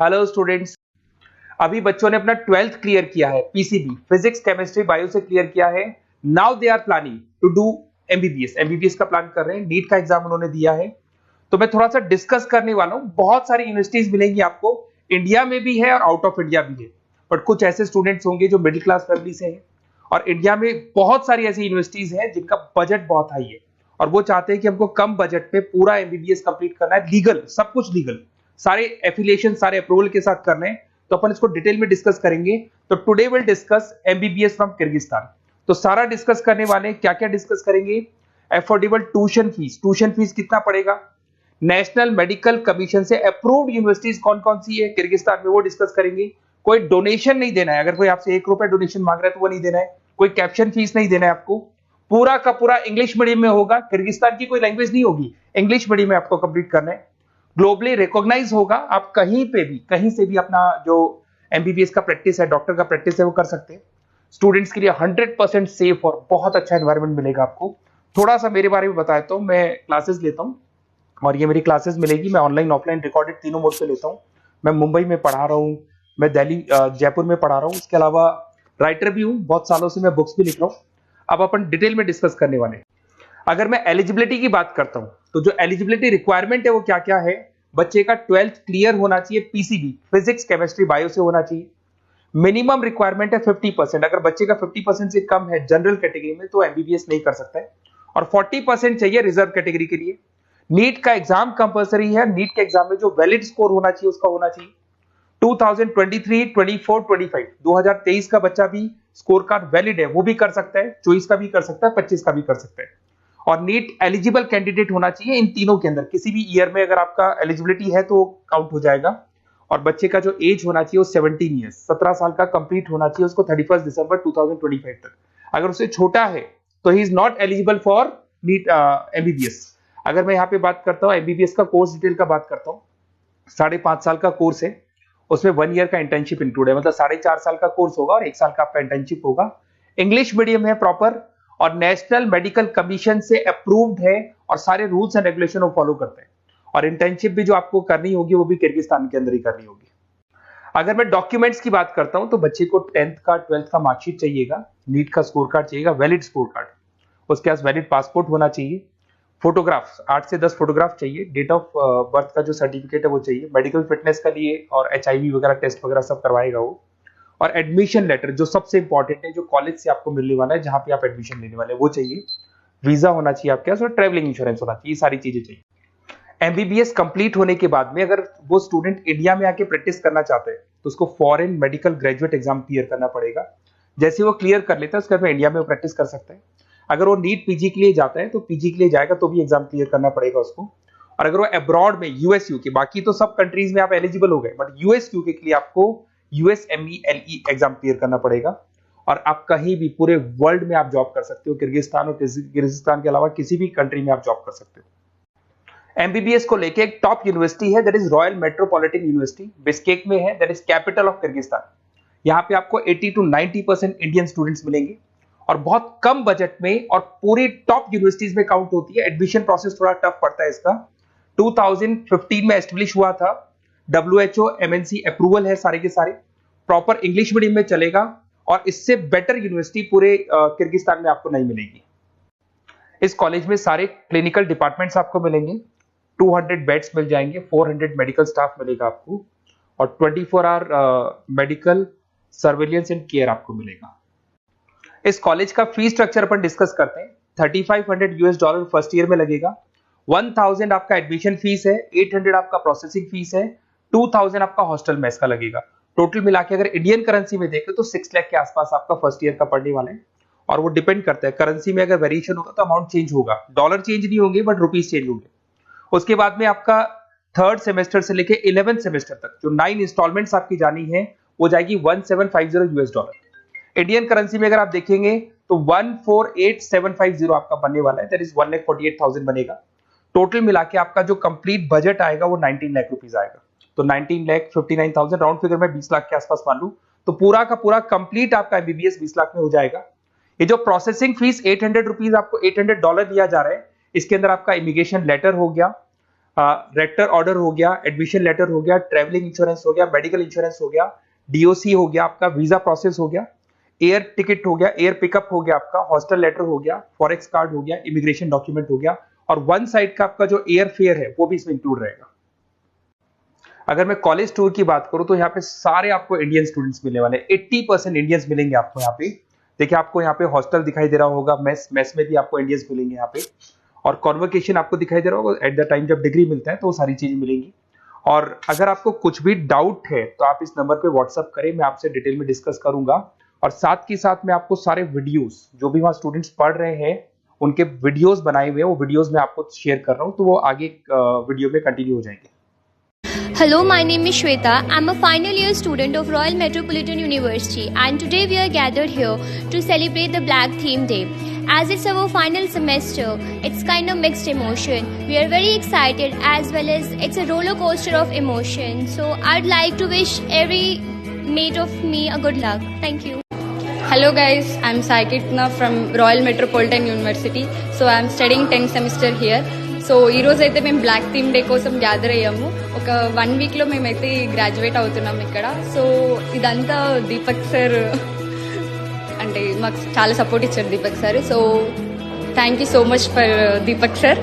Hello students. अभी बच्चों ने अपना 12th क्लियर किया है, पीसीबी फिजिक्स केमिस्ट्री बायो से क्लियर किया है। Now they are planning to do MBBS. MBBS का प्लान कर रहे हैं, नीट का एग्जाम उन्होंने दिया है। तो मैं थोड़ा सा डिस्कस करने वाला हूं। बहुत सारी यूनिवर्सिटीज मिलेंगी आपको, इंडिया में भी है और आउट ऑफ इंडिया भी है। बट कुछ ऐसे स्टूडेंट्स होंगे जो मिडिल क्लास फैमिली से हैं, और इंडिया में बहुत सारी ऐसी यूनिवर्सिटीज हैं जिनका बजट बहुत हाई है और वो चाहते हैं कि हमको कम बजट में पूरा एमबीबीएस कंप्लीट करना है, लीगल, सब कुछ लीगल, सारे एफिलिएशन सारे अप्रूवल के साथ करने हैं। तो अपन इसको डिटेल में डिस्कस करेंगे। तो today will discuss MBBS from Kyrgyzstan. तो सारा डिस्कस करने वाले, क्या क्या डिस्कस करेंगे? अफोर्डेबल ट्यूशन फीस कितना पड़ेगा, नेशनल मेडिकल कमीशन से अप्रूव्ड यूनिवर्सिटीज कौन कौन सी है किर्गिस्तान में, वो डिस्कस करेंगे। कोई डोनेशन नहीं देना है, अगर कोई आपसे 1 रुपया डोनेशन मांग रहा है तो वो नहीं देना है। कोई कैप्शन फीस नहीं देना है आपको। पूरा का पूरा इंग्लिश मीडियम में होगा, किर्गिस्तान की कोई लैंग्वेज नहीं होगी, इंग्लिश मीडियम में आपको कंप्लीट करना है। ग्लोबली रिकॉग्नाइज होगा, आप कहीं पे भी कहीं से भी अपना जो एमबीबीएस का प्रैक्टिस है, डॉक्टर का प्रैक्टिस है, वो कर सकते हैं। स्टूडेंट्स के लिए 100% सेफ और बहुत अच्छा एनवायरनमेंट मिलेगा आपको। थोड़ा सा मेरे बारे में बताया तो मैं क्लासेस लेता हूँ और ये मेरी क्लासेस मिलेगी। मैं ऑनलाइन ऑफलाइन रिकॉर्डेड तीनों मोड पे लेता हूँ। मैं मुंबई में पढ़ा रहा हूँ, मैं दिल्ली जयपुर में पढ़ा रहा हूँ। इसके अलावा राइटर भी हूँ, बहुत सालों से मैं बुक्स भी लिख रहा हूँ। अब अपन डिटेल में डिस्कस करने वाले हैं। अगर मैं एलिजिबिलिटी की बात करता हूं तो जो एलिजिबिलिटी रिक्वायरमेंट है वो क्या क्या है? बच्चे का 12th क्लियर होना चाहिए, पीसीबी फिजिक्स केमिस्ट्री बायो से होना चाहिए। मिनिमम रिक्वायरमेंट है 50%। अगर बच्चे का 50% से कम है जनरल कैटेगरी में तो एमबीबीएस नहीं कर सकता है, और 40% चाहिए रिजर्व कैटेगरी के लिए। नीट का एग्जाम कंपलसरी है। नीट के एग्जाम में जो वैलिड स्कोर होना चाहिए उसका होना चाहिए 2023, 24, 25, 2023 का बच्चा भी स्कोर कार्ड वैलिड है, वो भी कर सकता है, 24 का भी कर सकता है, 25 का भी कर सकता है। और नीट एलिजिबल कैंडिडेट होना चाहिए इन तीनों के अंदर, किसी भी ईयर में अगर आपका एलिजिबिलिटी है तो काउंट हो जाएगा। और बच्चे का जो एज होना चाहिए वो 17 ईयर्स, 17 साल का कंप्लीट होना चाहिए उसको 31 दिसंबर 2025 तक। अगर उससे छोटा है तो he is not eligible for NEET MBBS. अगर मैं यहाँ पे बात करता हूँ एमबीबीएस का कोर्स डिटेल का बात करता हूँ, 5.5 साल का कोर्स है, उसमें 1 ईयर का इंटर्नशिप इंक्लूड है, मतलब 4.5 साल का कोर्स होगा और 1 साल का आपका इंटर्नशिप होगा। इंग्लिश मीडियम है प्रॉपर, और नेशनल मेडिकल कमीशन से अप्रूव्ड है और सारे रूल्स एंड रेगुलेशन वो फॉलो करते हैं। और इंटर्नशिप भी जो आपको करनी होगी वो भी किर्गिस्तान के अंदर ही करनी होगी। अगर मैं डॉक्यूमेंट्स की बात करता हूं तो बच्चे को 10th का 12th का मार्कशीट चाहिएगा, नीट का स्कोर कार्ड चाहिएगा, वैलिड स्कोर कार्ड, उसके पास वैलिड पासपोर्ट होना चाहिए, फोटोग्राफ्स 8 से 10 फोटोग्राफ चाहिए, डेट ऑफ बर्थ का जो सर्टिफिकेट है वो चाहिए, मेडिकल फिटनेस का लिए और एचआईवी वगैरह टेस्ट वगैरह सब करवाएगा वो। और एडमिशन लेटर जो सबसे इंपॉर्टेंट है, जो कॉलेज से आपको मिलने वाला है, जहां पे आप एडमिशन लेने वाले हैं, वो चाहिए। वीजा होना चाहिए आपके पास और ट्रैवलिंग इंश्योरेंस होना चाहिए, ये सारी चीजें चाहिए। एमबीबीएस कंप्लीट होने के बाद में अगर वो स्टूडेंट इंडिया में आके प्रैक्टिस करना चाहते हैं तो उसको foreign medical graduate exam clear करना पड़ेगा। जैसे वो क्लियर कर लेता है उसके बाद में इंडिया में प्रैक्टिस कर सकते हैं। अगर वो नीट पीजी के लिए जाता है तो पीजी के लिए जाएगा तो भी एग्जाम क्लियर करना पड़ेगा उसको। और अगर वो अब्रॉड में यूएस यूके, बाकी तो सब कंट्रीज में आप एलिजिबल हो गए, बट यूएस यूके के लिए आपको यूएसएमईएलई एग्जाम क्लियर करना पड़ेगा। और आप कहीं भी पूरे वर्ल्ड में आप जॉब कर सकते हो, किर्गिस्तान और किर्गिस्तान के अलावा किसी भी कंट्री में आप जॉब कर सकते हो। एमबीबीएस को लेके एक टॉप यूनिवर्सिटी है, that is royal metropolitan university, Bishkek में है, that is capital of Kyrgyzstan. यहाँ पे आपको 80 to 90% इंडियन स्टूडेंट्स मिलेंगे और बहुत कम बजट में, और पूरी टॉप यूनिवर्सिटीज में काउंट होती है। एडमिशन प्रोसेस थोड़ा टफ पड़ता है इसका। 2015 में एस्टेब्लिश हुआ था, WHO MNC अप्रूवल है, सारे के सारे प्रॉपर इंग्लिश मीडियम में चलेगा, और इससे बेटर यूनिवर्सिटी पूरे किर्गिस्तान में आपको नहीं मिलेगी। इस कॉलेज में सारे क्लिनिकल डिपार्टमेंट्स आपको मिलेंगे, 200 बेड्स मिल जाएंगे, 400 मेडिकल स्टाफ मिलेगा आपको, और 24 hour medical surveillance and care आपको मिलेगा। इस कॉलेज का फी स्ट्रक्चर अपन डिस्कस करते हैं। $3,500 फर्स्ट ईयर में लगेगा, 1000 आपका एडमिशन फीस है, 800 आपका प्रोसेसिंग फीस है, 2000 आपका हॉस्टल मेस का लगेगा। टोटल मिला के अगर इंडियन करेंसी में देखें तो 6 लाख के आसपास आपका फर्स्ट ईयर का पड़ने वाला है। और वो डिपेंड करता है करेंसी में, अगर वेरिएशन होगा तो अमाउंट चेंज होगा, डॉलर चेंज नहीं होंगे बट रुपीज चेंज होंगे। उसके बाद में आपका 3rd सेमेस्टर से लेके 11th सेमेस्टर तक जो 9 इंस्टॉलमेंट्स आपकी जानी है वो जाएगी $1750। इंडियन करेंसी में अगर आप देखेंगे तो 148750 आपका बनने वाला है, दैट इज 1,48,000 बनेगा। टोटल मिला के आपका जो कंप्लीट बजट आएगा वो 19 लाख रुपीज आएगा। तो 19,59,000 राउंड फिगर में 20 लाख के आसपास मान लूं तो पूरा का पूरा कंप्लीट आपका एमबीबीएस 20 लाख में हो जाएगा। ये जो प्रोसेसिंग फीस $800 आपको $800 दिया जा रहा है, इसके अंदर आपका इमिग्रेशन लेटर हो गया, रेक्टर ऑर्डर हो गया, एडमिशन लेटर हो गया, ट्रेवलिंग इंश्योरेंस हो गया, मेडिकल इंश्योरेंस हो गया, डीओसी हो गया, आपका वीजा प्रोसेस हो गया, एयर टिकट हो गया, एयर पिकअप हो गया, आपका हॉस्टल लेटर हो गया, फॉरेक्स कार्ड हो गया, इमिग्रेशन डॉक्यूमेंट हो गया, और वन साइड का आपका जो एयर फेयर है वो भी इसमें इंक्लूड रहेगा। अगर मैं कॉलेज टूर की बात करूं तो यहाँ पे सारे आपको इंडियन स्टूडेंट्स मिलने वाले हैं, 80% इंडियंस मिलेंगे आपको यहाँ पे। देखिए आपको यहाँ पे हॉस्टल दिखाई दे रहा होगा, मेस में भी आपको इंडियंस मिलेंगे यहाँ पे, और कॉन्वोकेशन आपको दिखाई दे रहा होगा एट द टाइम जब डिग्री मिलता है, तो वो सारी चीजें मिलेंगी। और अगर आपको कुछ भी डाउट है तो आप इस नंबर पे व्हाट्सअप करें, मैं आपसे डिटेल में डिस्कस करूंगा। और साथ के साथ मैं आपको सारे वीडियोस जो भी वहाँ स्टूडेंट्स पढ़ रहे हैं उनके वीडियोस बनाए हुए हैं, वो वीडियोस मैं आपको शेयर कर रहा हूँ, तो वो आगे वीडियो में कंटिन्यू हो जाएंगे। Hello, my name is Shweta. I'm a final year student of Royal Metropolitan University, and today we are gathered here to celebrate the Black Theme Day. As it's our final semester, it's kind of mixed emotion. We are very excited as well as it's a roller coaster of emotion. So I'd like to wish every mate of me a good luck. Thank you. Hello guys, I'm Saikitna from Royal Metropolitan University. So I'm studying 10th semester here. So ఈరోజు అయితే మేము black theme day కోసం gather అయ్యాము. ఒక 1 వీక్లో మేమైతే graduate అవుతున్నాం ఇక్కడ. సో ఇదంతా దీపక్ సార్ అంటే మాకు చాలా సపోర్ట్ ఇచ్చారు Deepak sir. So thank you so much for Deepak sir.